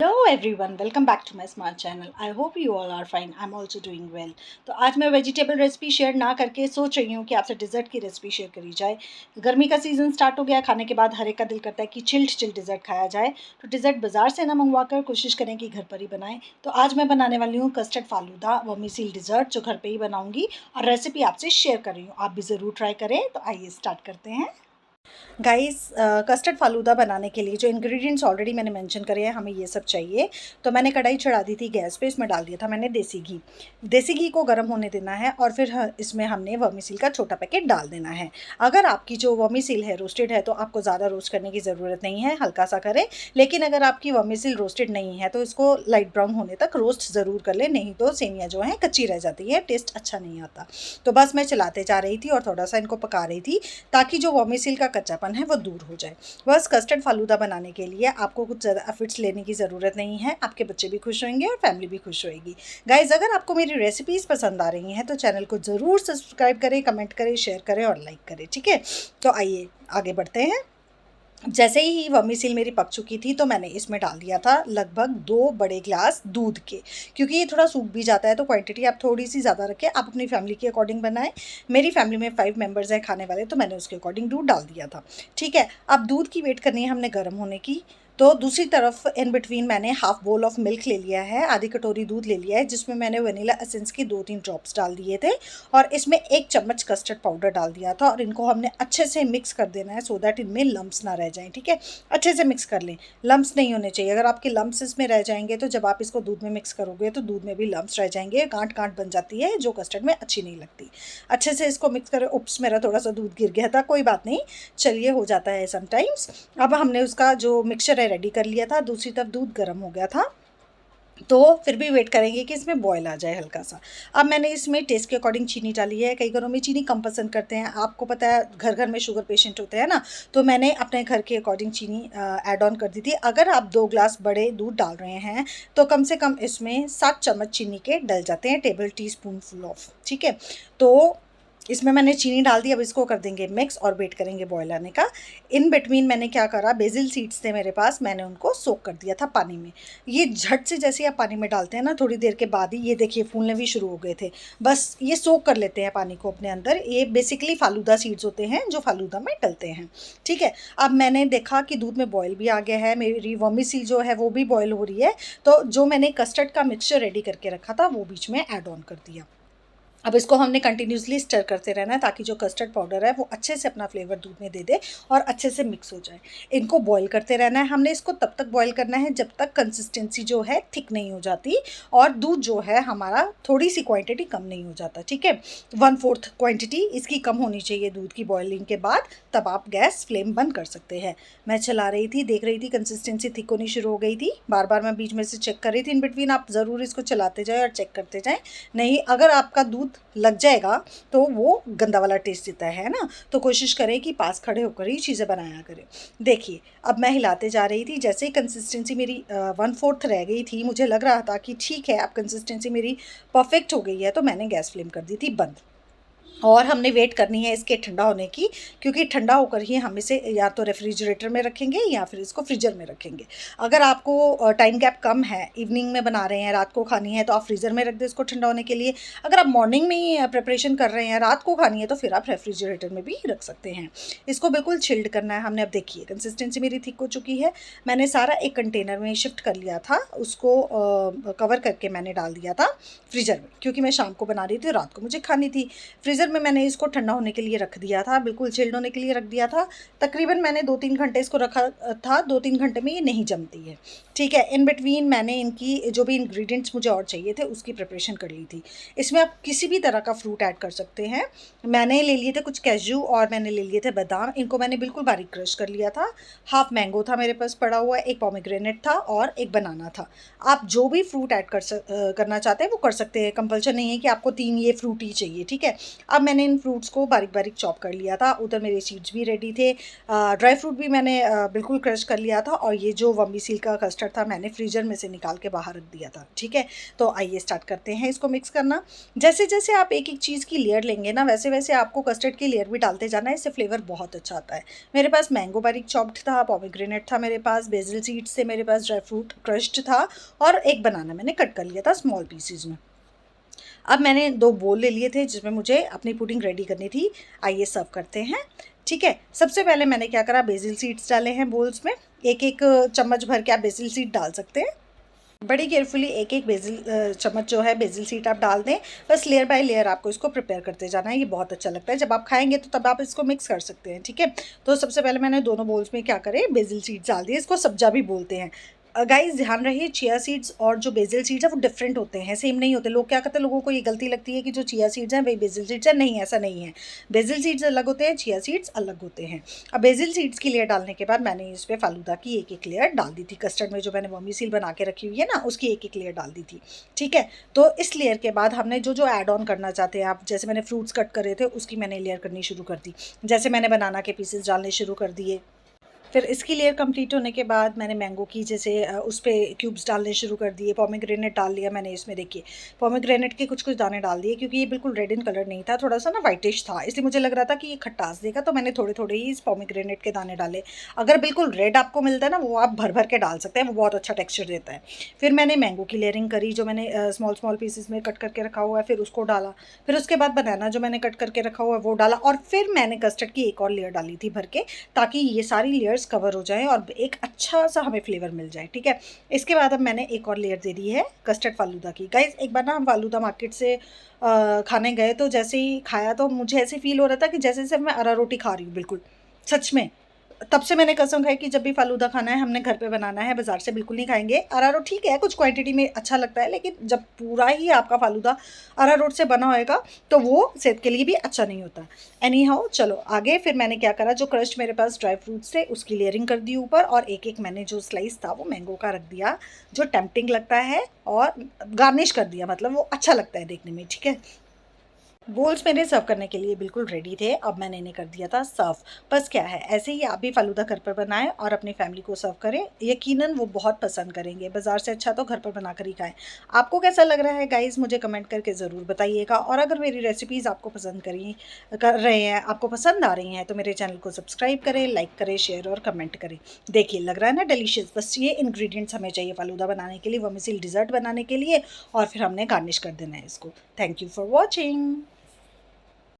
Hello everyone, welcome back to my smart channel. I hope you all are fine. I am also doing well. तो आज मैं vegetable recipe share ना करके सोच रही हूँ कि आपसे डिज़र्ट की रेसिपी शेयर करी जाए। गर्मी का सीज़न स्टार्ट हो गया, खाने के बाद हर एक का दिल करता है कि चिल्ड डिज़र्ट खाया जाए। तो डिज़र्ट बाज़ार से ना मंगवा कर कोशिश करें कि घर पर ही बनाएं। तो आज मैं बनाने वाली हूँ कस्टर्ड फालूदा वर्मीसेल डिज़र्ट, जो घर पर ही बनाऊँगी और रेसिपी आपसे शेयर कर रही हूँ। आप भी ज़रूर ट्राई करें। तो आइए स्टार्ट करते हैं। गाइस, कस्टर्ड फालूदा बनाने के लिए जो इंग्रेडिएंट्स ऑलरेडी मैंने मेंशन करे हैं, हमें ये सब चाहिए। तो मैंने कढ़ाई चढ़ा दी थी गैस पे, इसमें डाल दिया था मैंने देसी घी। देसी घी को गर्म होने देना है और फिर इसमें हमने वर्मीसेल का छोटा पैकेट डाल देना है। अगर आपकी जो वर्मीसेल है रोस्टेड है तो आपको ज़्यादा रोस्ट करने की ज़रूरत नहीं है, हल्का सा करें। लेकिन अगर आपकी वर्मीसेल रोस्टेड नहीं है तो इसको लाइट ब्राउन होने तक रोस्ट ज़रूर कर लें, नहीं तो सेमियाँ जो हैं कच्ची रह जाती है, टेस्ट अच्छा नहीं आता। तो बस मैं चलाते जा रही थी और थोड़ा सा इनको पका रही थी ताकि जो वर्मीसेल का कच्चापन है वो दूर हो जाए। बस कस्टर्ड फालूदा बनाने के लिए आपको कुछ ज़्यादा एफर्ट्स लेने की ज़रूरत नहीं है। आपके बच्चे भी खुश होंगे और फैमिली भी खुश होएगी। गाइज, अगर आपको मेरी रेसिपीज़ पसंद आ रही हैं तो चैनल को ज़रूर सब्सक्राइब करें, कमेंट करें, शेयर करें और लाइक करें। ठीक है, तो आइए आगे बढ़ते हैं। जैसे ही वर्मीसेल मेरी पक चुकी थी तो मैंने इसमें डाल दिया था लगभग 2 बड़े ग्लास दूध के। क्योंकि ये थोड़ा सूख भी जाता है तो क्वांटिटी आप थोड़ी सी ज़्यादा रखें, आप अपनी फैमिली के अकॉर्डिंग बनाएं। मेरी फैमिली में 5 मेंबर्स हैं खाने वाले, तो मैंने उसके अकॉर्डिंग दूध डाल दिया था। ठीक है, अब दूध की वेट करनी है हमने गर्म होने की। तो दूसरी तरफ इन बिटवीन मैंने हाफ बोल ऑफ मिल्क ले लिया है, आधी कटोरी दूध ले लिया है, जिसमें मैंने वनीला एसेंस की 2-3 ड्रॉप्स डाल दिए थे और इसमें 1 चम्मच कस्टर्ड पाउडर डाल दिया था। और इनको हमने अच्छे से मिक्स कर देना है सो दैट इनमें लम्प्स ना रह जाएं। ठीक है, अच्छे से मिक्स कर लें, लम्प्स नहीं होने चाहिए। अगर आपके लम्प्स इसमें रह जाएंगे तो जब आप इसको दूध में मिक्स करोगे तो दूध में भी लम्प्स रह जाएंगे, गांठ गांठ बन जाती है जो कस्टर्ड में अच्छी नहीं लगती। अच्छे से इसको मिक्स करें। उप्स, मेरा थोड़ा सा दूध गिर गया था, कोई बात नहीं, चलिए हो जाता है समटाइम्स। अब हमने उसका जो मिक्सचर है रेडी कर लिया था, दूसरी तरफ दूध गर्म हो गया था। तो फिर भी वेट करेंगे कि इसमें बॉयल आ जाए हल्का सा। अब मैंने इसमें टेस्ट के अकॉर्डिंग चीनी डाली है। कई घरों में चीनी कम पसंद करते हैं, आपको पता है घर घर में शुगर पेशेंट होते हैं ना, तो मैंने अपने घर के अकॉर्डिंग चीनी ऐड ऑन कर दी थी। अगर आप 2 ग्लास बड़े दूध डाल रहे हैं तो कम से कम इसमें 7 चम्मच चीनी के डल जाते हैं, table tea spoon full of. ठीक है, तो इसमें मैंने चीनी डाल दी। अब इसको कर देंगे मिक्स और वेट करेंगे बॉयल आने का। इन बिटवीन मैंने क्या करा, बेसिल सीड्स थे मेरे पास, मैंने उनको सोक कर दिया था पानी में। ये झट से जैसे आप पानी में डालते हैं ना, थोड़ी देर के बाद ही ये देखिए फूलने भी शुरू हो गए थे। बस ये सोक कर लेते हैं पानी को अपने अंदर। ये बेसिकली फालूदा सीड्स होते हैं जो फालूदा में डलते हैं। ठीक है, अब मैंने देखा कि दूध में बॉयल भी आ गया है, मेरी वर्मीसेल जो है वो भी बॉयल हो रही है। तो जो मैंने कस्टर्ड का मिक्सचर रेडी करके रखा था वो बीच में ऐड ऑन कर दिया। अब इसको हमने कंटिन्यूसली स्टर करते रहना है ताकि जो कस्टर्ड पाउडर है वो अच्छे से अपना फ्लेवर दूध में दे दे और अच्छे से मिक्स हो जाए। इनको बॉईल करते रहना है हमने। इसको तब तक बॉईल करना है जब तक कंसिस्टेंसी जो है थिक नहीं हो जाती और दूध जो है हमारा थोड़ी सी क्वांटिटी कम नहीं हो जाता। ठीक है, 1/4 क्वांटिटी इसकी कम होनी चाहिए दूध की बॉइलिंग के बाद, तब आप गैस फ्लेम बंद कर सकते हैं। मैं चला रही थी, देख रही थी, कंसिस्टेंसी थिक होनी शुरू हो गई थी। बार बार मैं बीच में से चेक कर रही थी। इन बिटवीन आप ज़रूर इसको चलाते जाए और चेक करते जाएँ। नहीं, अगर आपका दूध लग जाएगा तो वो गंदा वाला टेस्ट देता है ना, तो कोशिश करें कि पास खड़े होकर ही चीज़ें बनाया करें। देखिए, अब मैं हिलाते जा रही थी। जैसे ही कंसिस्टेंसी मेरी 1/4 रह गई थी, मुझे लग रहा था कि ठीक है अब कंसिस्टेंसी मेरी परफेक्ट हो गई है, तो मैंने गैस फ्लेम कर दी थी बंद। और हमने वेट करनी है इसके ठंडा होने की, क्योंकि ठंडा होकर ही हम इसे या तो रेफ्रिजरेटर में रखेंगे या फिर इसको फ्रीज़र में रखेंगे। अगर आपको टाइम गैप कम है, इवनिंग में बना रहे हैं, रात को खानी है, तो आप फ्रीज़र में रख दें इसको ठंडा होने के लिए। अगर आप मॉर्निंग में ही प्रिपरेशन कर रहे हैं, रात को खानी है, तो फिर आप रेफ्रिजरेटर में भी रख सकते हैं। इसको बिल्कुल चिल्ड करना है हमने। अब देखिए कंसिस्टेंसी मेरी थिक हो चुकी है। मैंने सारा एक कंटेनर में शिफ्ट कर लिया था, उसको कवर करके मैंने डाल दिया था फ्रीज़र में, क्योंकि मैं शाम को बना रही थी, रात को मुझे खानी थी। फ्रीज़र में मैंने इसको ठंडा होने के लिए रख दिया था, बिल्कुल चिल्ड होने के लिए रख दिया था। तकरीबन मैंने 2-3 घंटे इसको रखा था। 2-3 घंटे में ये नहीं जमती है। ठीक है, इन बिटवीन मैंने इनकी जो भी इंग्रेडिएंट्स मुझे और चाहिए थे उसकी प्रिपरेशन कर ली थी। इसमें आप किसी भी तरह का फ्रूट ऐड कर सकते हैं। मैंने ले लिए थे कुछ कैजू और मैंने ले लिए थे बादाम। इनको मैंने बिल्कुल बारीक क्रश कर लिया था। हाफ मैंगो था मेरे पास पड़ा हुआ, एक पोमेग्रेनेट था और एक बनाना था। आप जो भी फ्रूट ऐड करना चाहते हैं वो कर सकते हैं, कंपल्सन नहीं है कि आपको 3 ये फ्रूट ही चाहिए। ठीक है, अब मैंने इन फ्रूट्स को बारीक बारीक चॉप कर लिया था। उधर मेरे सीड्स भी रेडी थे, ड्राई फ्रूट भी मैंने बिल्कुल क्रश कर लिया था, और ये जो वम्बीसील का कस्टर्ड था मैंने फ्रीजर में से निकाल के बाहर रख दिया था। ठीक है, तो आइए स्टार्ट करते हैं इसको मिक्स करना। जैसे जैसे आप एक एक चीज़ की लेयर लेंगे ना, वैसे वैसे आपको कस्टर्ड की लेयर भी डालते जाना है, इससे फ्लेवर बहुत अच्छा आता है। मेरे पास मैंगो बारीक चॉप्ड था, पोमेग्रेनेट था मेरे पास, बेसिल सीड्स थे मेरे पास, ड्राई फ्रूट क्रश्ड था, और एक बनाना मैंने कट कर लिया था स्मॉल पीसीज में। अब मैंने 2 बोल ले लिए थे जिसमें मुझे अपनी पुडिंग रेडी करनी थी। आइए सर्व करते हैं। ठीक है, सबसे पहले मैंने क्या करा, बेसिल सीड्स डाले हैं बोल्स में। एक एक चम्मच भर के आप बेसिल सीड डाल सकते हैं। बड़ी केयरफुली एक एक बेसिल चम्मच जो है बेसिल सीड आप डाल दें। बस लेयर बाय लेयर आपको इसको प्रिपेयर करते जाना है, ये बहुत अच्छा लगता है। जब आप खाएंगे तो तब आप इसको मिक्स कर सकते हैं। ठीक है, तो सबसे पहले मैंने दोनों बोल्स में क्या करें, बेसिल सीड्स डाल दिए। इसको सब्जा भी बोलते हैं। गाइस ध्यान रहिए, चिया सीड्स और जो बेसिल सीड्स है वो डिफरेंट होते हैं, सेम नहीं होते। लोग क्या करते हैं, लोगों को ये गलती लगती है कि जो चिया सीड्स हैं वही बेसिल सीड्स हैं। नहीं, ऐसा नहीं है। बेसिल सीड्स अलग होते हैं, चिया सीड्स अलग होते हैं। अब बेसिल सीड्स की लेयर डालने के बाद मैंने इस पर फालूदा की एक एक लेयर डाल दी थी। कस्टर्ड में जो मैंने वम्बीसील बना के रखी हुई है ना, उसकी एक एक लेयर डाल दी थी। ठीक है, तो इस लेयर के बाद हमने जो जो ऐड ऑन करना चाहते हैं आप, जैसे मैंने फ्रूट्स कट करे थे उसकी मैंने लेयर करनी शुरू कर दी। जैसे मैंने बनाना के पीसेस डालने शुरू कर दिए। फिर इसकी लेयर कंप्लीट होने के बाद मैंने मैंगो की जैसे उस पर क्यूब्स डालने शुरू कर दिए। पोमेग्रेनेट डाल लिया मैंने इसमें, देखिए पोमेग्रेनेट के कुछ कुछ दाने डाल दिए, क्योंकि ये बिल्कुल रेड इन कलर नहीं था, थोड़ा सा ना वाइटिश था, इसलिए मुझे लग रहा था कि ये खट्टास देगा, तो मैंने थोड़े थोड़े ही इस पोमेग्रेनेट के दाने डाले। अगर बिल्कुल रेड आपको मिलता है ना, वो आप भर भर के डाल सकते हैं, वो बहुत अच्छा टेक्स्चर देता है। फिर मैंने मैंगो की लेयरिंग करी, जो मैंने स्मॉल स्मॉल पीसेस में कट करके रखा हुआ है, फिर उसको डाला। फिर उसके बाद बनाना जो मैंने कट करके रखा हुआ है वो डाला, और फिर मैंने कस्टर्ड की एक और लेयर डाली थी भर के, ताकि ये सारी लेयर्स कवर हो जाए और एक अच्छा सा हमें फ्लेवर मिल जाए। ठीक है, इसके बाद अब मैंने एक और लेयर दे दी है कस्टर्ड फालूदा की। गाइस एक बार ना हम फालूदा मार्केट से खाने गए, तो जैसे ही खाया तो मुझे ऐसे फील हो रहा था कि जैसे जैसे मैं अरा रोटी खा रही हूँ, बिल्कुल सच में। तब से मैंने कसम खाई कि जब भी फालूदा खाना है हमने घर पे बनाना है, बाजार से बिल्कुल नहीं खाएंगे। अरारोट ठीक है, कुछ क्वांटिटी में अच्छा लगता है, लेकिन जब पूरा ही आपका फालूदा अरारोट से बना होएगा तो वो सेहत के लिए भी अच्छा नहीं होता। एनी हाउ चलो आगे। फिर मैंने क्या करा, जो क्रश्ड मेरे पास ड्राई फ्रूट्स थे उसकी लेयरिंग कर दी ऊपर, और एक एक मैंने जो स्लाइस था वो मैंगो का रख दिया, जो टेम्पटिंग लगता है, और गार्निश कर दिया, मतलब वो अच्छा लगता है देखने में। ठीक है, बोल्स मेरे सर्व करने के लिए बिल्कुल रेडी थे। अब मैंने इन्हें कर दिया था सर्व। बस क्या है, ऐसे ही आप भी फालूदा घर पर बनाएं और अपनी फैमिली को सर्व करें, यकीनन वो बहुत पसंद करेंगे। बाजार से अच्छा तो घर पर बनाकर ही खाएं। आपको कैसा लग रहा है गाइस, मुझे कमेंट करके ज़रूर बताइएगा। और अगर मेरी रेसिपीज़ आपको पसंद कर रहे हैं, आपको पसंद आ रही हैं, तो मेरे चैनल को सब्सक्राइब करें, लाइक करें, शेयर और कमेंट करें। देखिए लग रहा है ना डिलीशियस। बस ये इंग्रेडिएंट्स हमें चाहिए फालूदा बनाने के लिए, वर्मिसेली डिज़र्ट बनाने के लिए, और फिर हमने गार्निश कर देना है इसको। Thank you for watching.